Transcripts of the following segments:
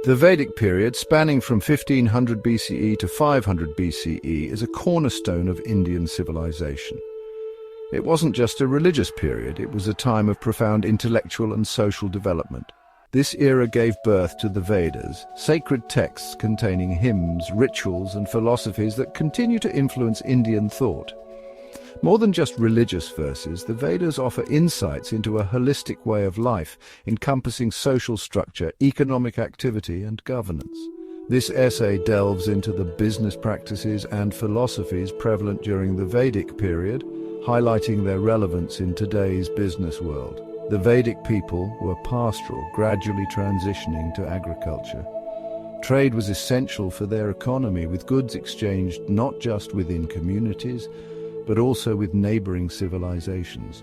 The Vedic period, spanning from 1500 BCE to 500 BCE, is a cornerstone of Indian civilization. It wasn't just a religious period, it was a time of profound intellectual and social development. This era gave birth to the Vedas, sacred texts containing hymns, rituals, and philosophies that continue to influence Indian thought. More than just religious verses, the Vedas offer insights into a holistic way of life, encompassing social structure, economic activity, and governance. This essay delves into the business practices and philosophies prevalent during the Vedic period, highlighting their relevance in today's business world. The Vedic people were pastoral, gradually transitioning to agriculture. Trade was essential for their economy, with goods exchanged not just within communities, but also with neighboring civilizations.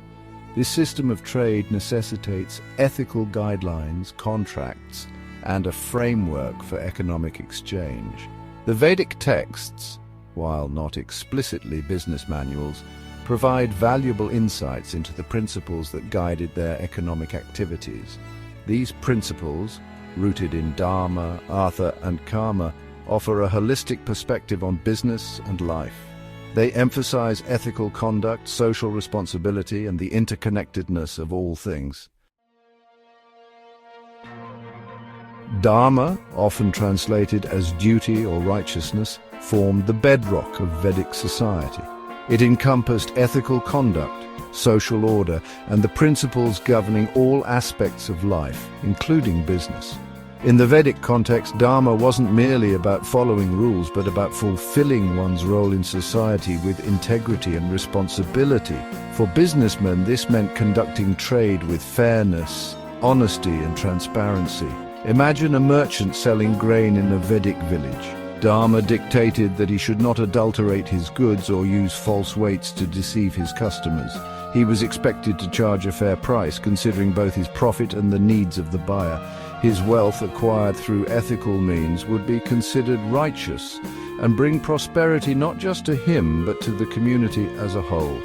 This system of trade necessitates ethical guidelines, contracts, and a framework for economic exchange. The Vedic texts, while not explicitly business manuals, provide valuable insights into the principles that guided their economic activities. These principles, rooted in Dharma, Artha, and Karma, offer a holistic perspective on business and life. They emphasize ethical conduct, social responsibility, and the interconnectedness of all things. Dharma, often translated as duty or righteousness, formed the bedrock of Vedic society. It encompassed ethical conduct, social order, and the principles governing all aspects of life, including business. In the Vedic context, Dharma wasn't merely about following rules, but about fulfilling one's role in society with integrity and responsibility. For businessmen, this meant conducting trade with fairness, honesty, and transparency. Imagine a merchant selling grain in a Vedic village. Dharma dictated that he should not adulterate his goods or use false weights to deceive his customers. He was expected to charge a fair price, considering both his profit and the needs of the buyer. His wealth acquired through ethical means would be considered righteous and bring prosperity not just to him, but to the community as a whole.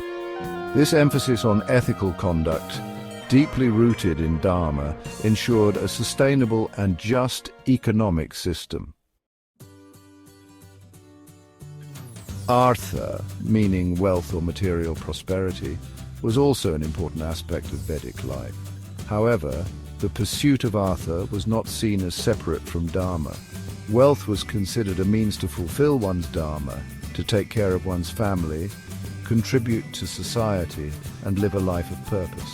This emphasis on ethical conduct, deeply rooted in Dharma, ensured a sustainable and just economic system. Artha, meaning wealth or material prosperity, was also an important aspect of Vedic life. However, the pursuit of Artha was not seen as separate from Dharma. Wealth was considered a means to fulfill one's Dharma, to take care of one's family, contribute to society, and live a life of purpose.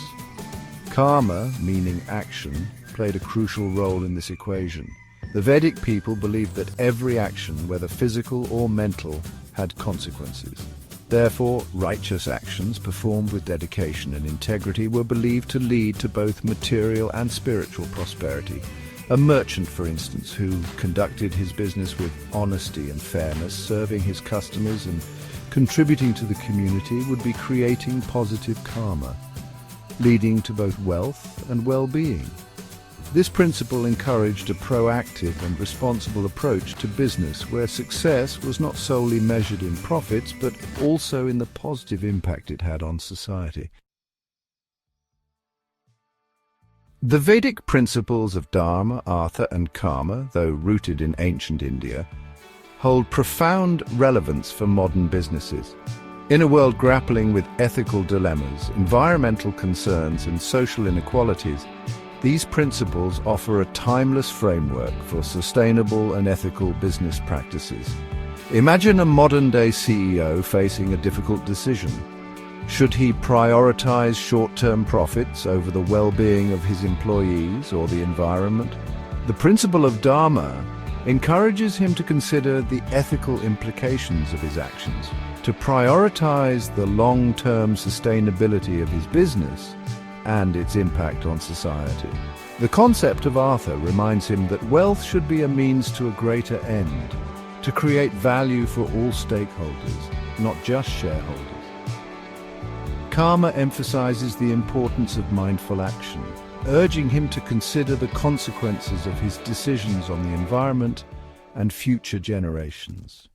Karma, meaning action, played a crucial role in this equation. The Vedic people believed that every action, whether physical or mental, had consequences. Therefore, righteous actions performed with dedication and integrity were believed to lead to both material and spiritual prosperity. A merchant, for instance, who conducted his business with honesty and fairness, serving his customers and contributing to the community, would be creating positive karma, leading to both wealth and well-being. This principle encouraged a proactive and responsible approach to business, where success was not solely measured in profits, but also in the positive impact it had on society. The Vedic principles of Dharma, Artha, and Karma, though rooted in ancient India, hold profound relevance for modern businesses. In a world grappling with ethical dilemmas, environmental concerns, and social inequalities, these principles offer a timeless framework for sustainable and ethical business practices. Imagine a modern-day CEO facing a difficult decision. Should he prioritize short-term profits over the well-being of his employees or the environment? The principle of Dharma encourages him to consider the ethical implications of his actions, to prioritize the long-term sustainability of his business and its impact on society. The concept of Artha reminds him that wealth should be a means to a greater end, to create value for all stakeholders, not just shareholders. Karma emphasizes the importance of mindful action, urging him to consider the consequences of his decisions on the environment and future generations.